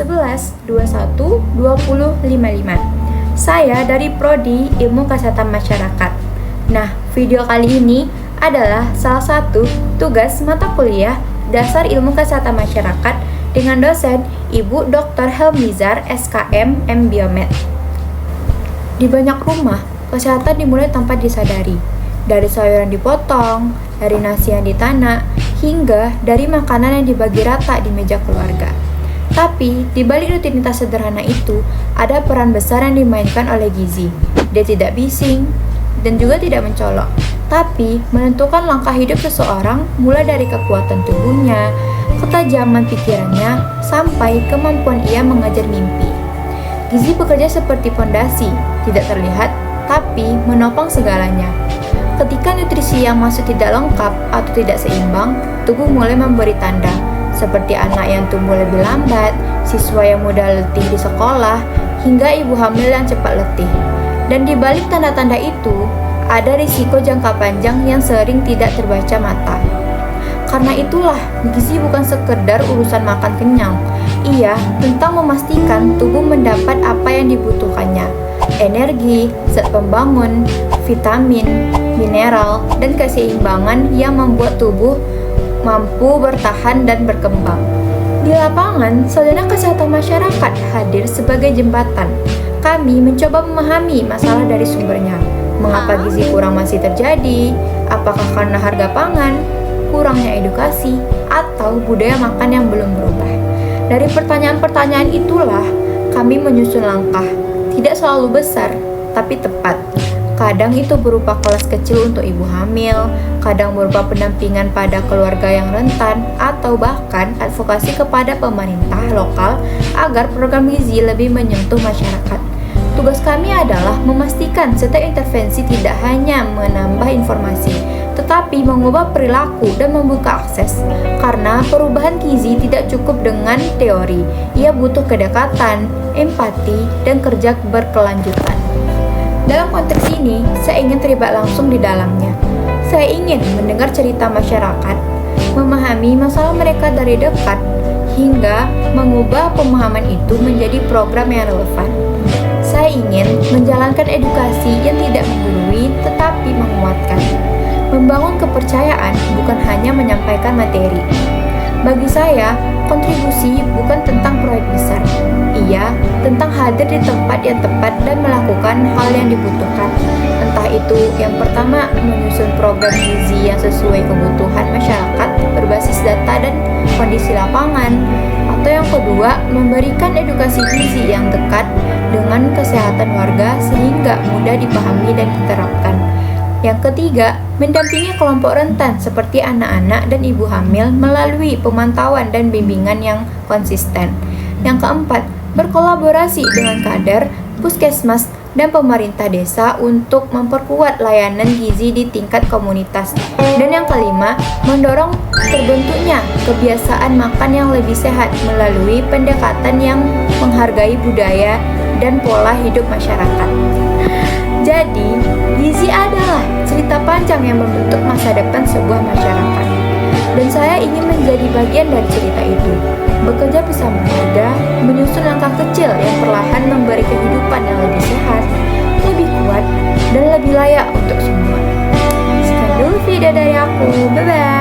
11 21 20 55. Saya dari Prodi Ilmu Kesehatan Masyarakat. Nah, video kali ini adalah salah satu tugas mata kuliah Dasar Ilmu Kesehatan Masyarakat dengan dosen Ibu Dr. Helmizar SKM M Biomed. Di banyak rumah, kesehatan dimulai tanpa disadari. Dari sayuran dipotong, dari nasi yang ditanak, hingga dari makanan yang dibagi rata di meja keluarga. Tapi, di balik rutinitas sederhana itu, ada peran besar yang dimainkan oleh gizi. Dia tidak bising, dan juga tidak mencolok, tapi menentukan langkah hidup seseorang mulai dari kekuatan tubuhnya, ketajaman pikirannya, sampai kemampuan ia mengejar mimpi. Gizi bekerja seperti fondasi, tidak terlihat, tapi menopang segalanya. Ketika nutrisi yang masuk tidak lengkap atau tidak seimbang, tubuh mulai memberi tanda, seperti anak yang tumbuh lebih lambat, siswa yang mudah letih di sekolah, hingga ibu hamil yang cepat letih. Dan di balik tanda-tanda itu, ada risiko jangka panjang yang sering tidak terbaca mata. Karena itulah, gizi bukan sekedar urusan makan kenyang. Ia tentang memastikan tubuh mendapat apa yang dibutuhkannya. Energi, zat pembangun, vitamin, mineral, dan keseimbangan yang membuat tubuh mampu bertahan dan berkembang. Di lapangan, Sarjana Kesehatan Masyarakat hadir sebagai jembatan. Kami mencoba memahami masalah dari sumbernya. Mengapa gizi kurang masih terjadi? Apakah karena harga pangan, kurangnya edukasi, atau budaya makan yang belum berubah? Dari pertanyaan-pertanyaan itulah kami menyusun langkah. Tidak selalu besar, tapi tepat. Kadang itu berupa kelas kecil untuk ibu hamil, kadang berupa pendampingan pada keluarga yang rentan, atau bahkan advokasi kepada pemerintah lokal agar program gizi lebih menyentuh masyarakat. Tugas kami adalah memastikan setiap intervensi tidak hanya menambah informasi, tetapi mengubah perilaku dan membuka akses. Karena perubahan gizi tidak cukup dengan teori, ia butuh kedekatan, empati, dan kerja berkelanjutan. Dalam konteks ini, saya ingin terlibat langsung di dalamnya. Saya ingin mendengar cerita masyarakat, memahami masalah mereka dari dekat, hingga mengubah pemahaman itu menjadi program yang relevan. Saya ingin menjalankan edukasi yang tidak menggurui, tetapi menguatkan. Membangun kepercayaan bukan hanya menyampaikan materi. Bagi saya, kontribusi bukan tentang proyek besar. Ia tentang hadir di tempat yang tepat dan melakukan hal yang dibutuhkan. Entah itu yang pertama, menyusun program gizi yang sesuai kebutuhan masyarakat berbasis data dan kondisi lapangan, atau yang kedua, memberikan edukasi gizi yang dekat dengan kesehatan warga sehingga mudah dipahami dan diterapkan. Yang ketiga, mendampingi kelompok rentan seperti anak-anak dan ibu hamil melalui pemantauan dan bimbingan yang konsisten. Yang keempat, berkolaborasi dengan kader, puskesmas, dan pemerintah desa untuk memperkuat layanan gizi di tingkat komunitas. Dan yang kelima, mendorong terbentuknya kebiasaan makan yang lebih sehat melalui pendekatan yang menghargai budaya dan pola hidup masyarakat. Jadi, gizi adalah cerita panjang yang membentuk masa depan sebuah masyarakat. Dan saya ingin menjadi bagian dari cerita itu. Bekerja bersama keluarga, menyusun langkah kecil yang perlahan memberi kehidupan yang lebih sehat, lebih kuat, dan lebih layak untuk semua. Sekian dulu video dari aku. Bye-bye.